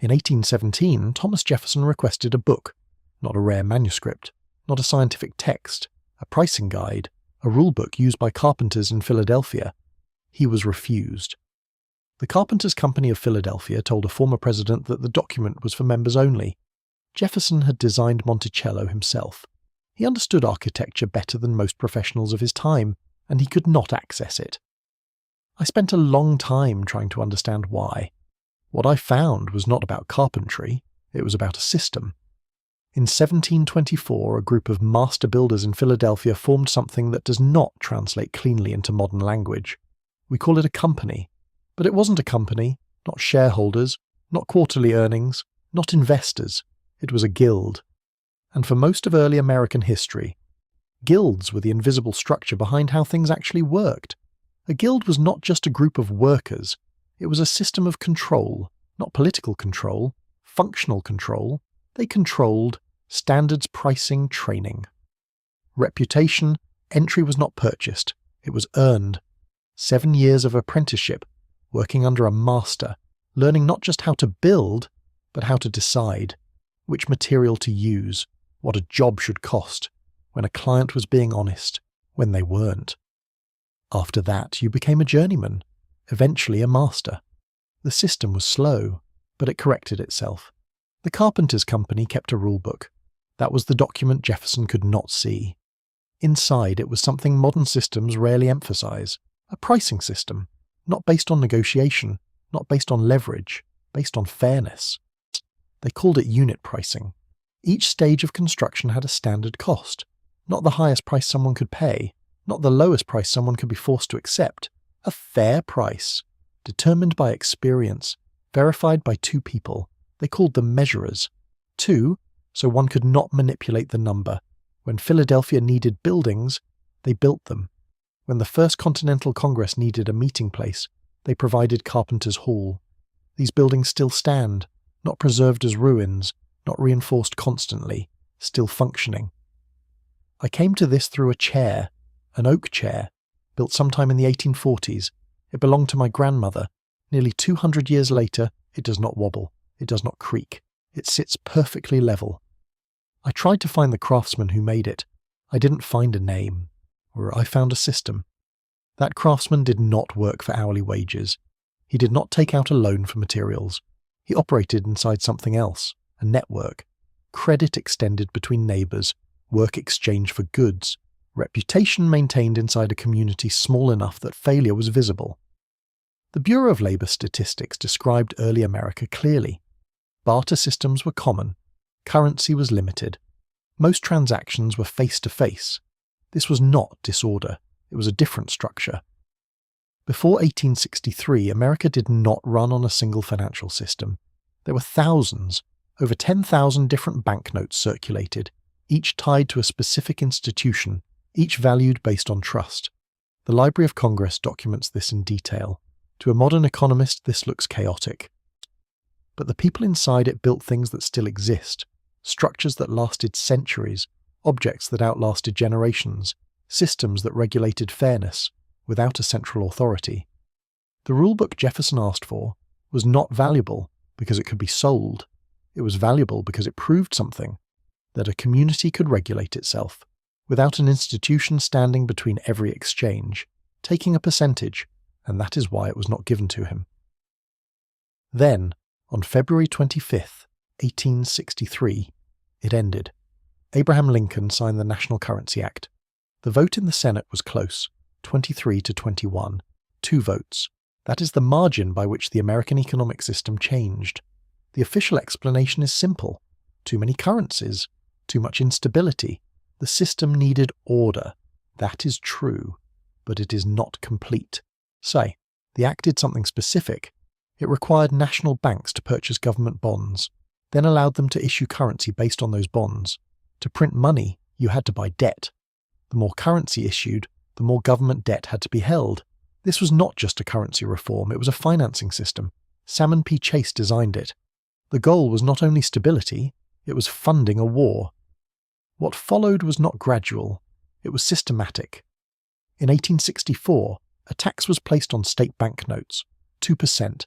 In 1817, Thomas Jefferson requested a book, not a rare manuscript, not a scientific text, a pricing guide, a rulebook used by carpenters in Philadelphia. He was refused. The Carpenters' Company of Philadelphia told a former president that the document was for members only. Jefferson had designed Monticello himself. He understood architecture better than most professionals of his time, and he could not access it. I spent a long time trying to understand why. What I found was not about carpentry, it was about a system. In 1724, a group of master builders in Philadelphia formed something that does not translate cleanly into modern language. We call it a company, but it wasn't a company, not shareholders, not quarterly earnings, not investors. It was a guild. And for most of early American history, guilds were the invisible structure behind how things actually worked. A guild was not just a group of workers, it was a system of control, not political control, functional control. They controlled standards, pricing, training. Reputation, entry was not purchased, it was earned. 7 years of apprenticeship, working under a master, learning not just how to build, but how to decide which material to use, what a job should cost, when a client was being honest, when they weren't. After that, you became a journeyman, eventually a master. The system was slow, but it corrected itself. The Carpenters' Company kept a rulebook. That was the document Jefferson could not see. Inside, it was something modern systems rarely emphasize, a pricing system, not based on negotiation, not based on leverage, based on fairness. They called it unit pricing. Each stage of construction had a standard cost, not the highest price someone could pay, not the lowest price someone could be forced to accept, a fair price, determined by experience, verified by 2 people. They called them measurers. 2, so one could not manipulate the number. When Philadelphia needed buildings, they built them. When the First Continental Congress needed a meeting place, they provided Carpenter's Hall. These buildings still stand, not preserved as ruins, not reinforced constantly, still functioning. I came to this through a chair, an oak chair, built sometime in the 1840s. It belonged to my grandmother. Nearly 200 years later, it does not wobble, it does not creak, it sits perfectly level. I tried to find the craftsman who made it. I didn't find a name, or I found a system. That craftsman did not work for hourly wages. He did not take out a loan for materials. He operated inside something else, a network. Credit extended between neighbours, work exchanged for goods, reputation maintained inside a community small enough that failure was visible. The Bureau of Labor Statistics described early America clearly. Barter systems were common. Currency was limited. Most transactions were face-to-face. This was not disorder. It was a different structure. Before 1863, America did not run on a single financial system. There were thousands, over 10,000 different banknotes circulated, each tied to a specific institution, each valued based on trust. The Library of Congress documents this in detail. To a modern economist, this looks chaotic. But the people inside it built things that still exist, structures that lasted centuries, objects that outlasted generations, systems that regulated fairness, without a central authority. The rulebook Jefferson asked for was not valuable because it could be sold. It was valuable because it proved something, that a community could regulate itself, without an institution standing between every exchange, taking a percentage, and that is why it was not given to him. Then, on February 25th, 1863, it ended. Abraham Lincoln signed the National Currency Act. The vote in the Senate was close, 23 to 21, 2 votes. That is the margin by which the American economic system changed. The official explanation is simple. Too many currencies, too much instability. The system needed order. That is true, but it is not complete. Say, the Act did something specific. It required national banks to purchase government bonds, then allowed them to issue currency based on those bonds. To print money, you had to buy debt. The more currency issued, the more government debt had to be held. This was not just a currency reform, it was a financing system. Salmon P. Chase designed it. The goal was not only stability, it was funding a war. What followed was not gradual, it was systematic. In 1864, a tax was placed on state banknotes, 2%.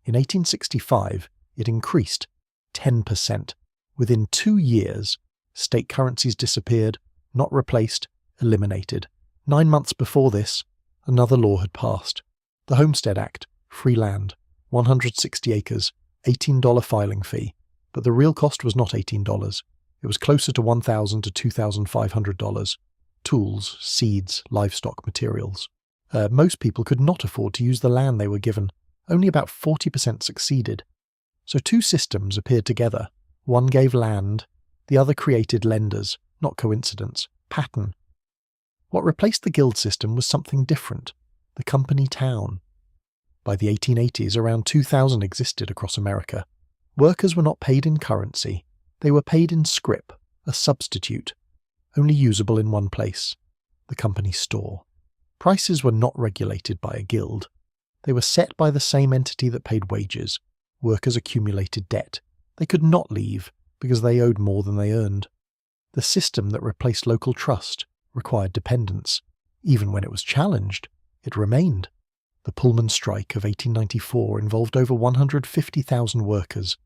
In 1865, it increased 10%. Within 2 years, state currencies disappeared, not replaced, eliminated. 9 months before this, another law had passed. The Homestead Act, free land, 160 acres, $18 filing fee. But the real cost was not $18. It was closer to $1,000 to $2,500. Tools, seeds, livestock, materials. Most people could not afford to use the land they were given. Only about 40% succeeded. So 2 systems appeared together. One gave land, the other created lenders, not coincidence, pattern. What replaced the guild system was something different, the company town. By the 1880s, around 2,000 existed across America. Workers were not paid in currency, they were paid in scrip, a substitute, only usable in one place, the company store. Prices were not regulated by a guild. They were set by the same entity that paid wages. Workers accumulated debt. They could not leave because they owed more than they earned. The system that replaced local trust required dependence. Even when it was challenged, it remained. The Pullman strike of 1894 involved over 150,000 workers.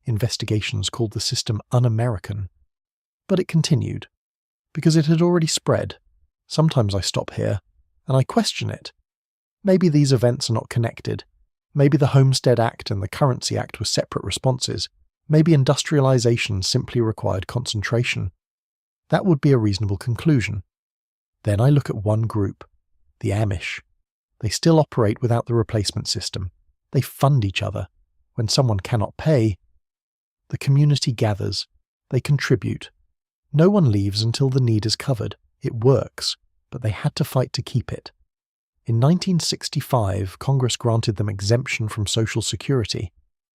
Investigations called the system un-American. But it continued, because it had already spread. Sometimes I stop here, and I question it. Maybe these events are not connected. Maybe the Homestead Act and the Currency Act were separate responses. Maybe industrialization simply required concentration. That would be a reasonable conclusion. Then I look at one group, the Amish. They still operate without the replacement system. They fund each other. When someone cannot pay, the community gathers. They contribute. No one leaves until the need is covered. It works, but they had to fight to keep it. In 1965, Congress granted them exemption from Social Security.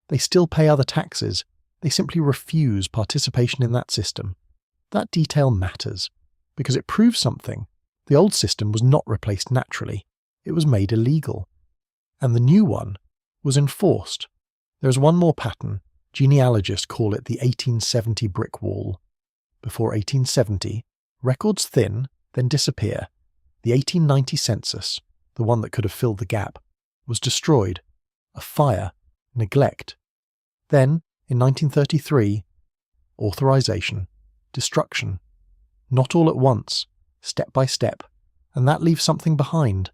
They still pay other taxes. They simply refuse participation in that system. That detail matters, because it proves something. The old system was not replaced naturally. It was made illegal. And the new one was enforced. There is one more pattern. Genealogists call it the 1870 brick wall. Before 1870, records thin, then disappear. The 1890 census, the one that could have filled the gap, was destroyed. A fire, neglect. Then, in 1933, authorization, destruction. Not all at once, step by step, and that leaves something behind.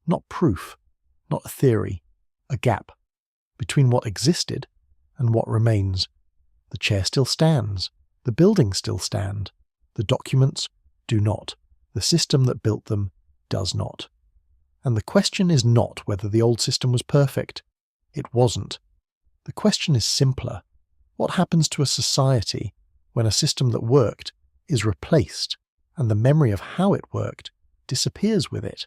Not proof, not a theory, a gap between what existed and what remains. The chair still stands, the buildings still stand, the documents do not, the system that built them does not. And the question is not whether the old system was perfect. It wasn't. The question is simpler. What happens to a society when a system that worked is replaced and the memory of how it worked disappears with it?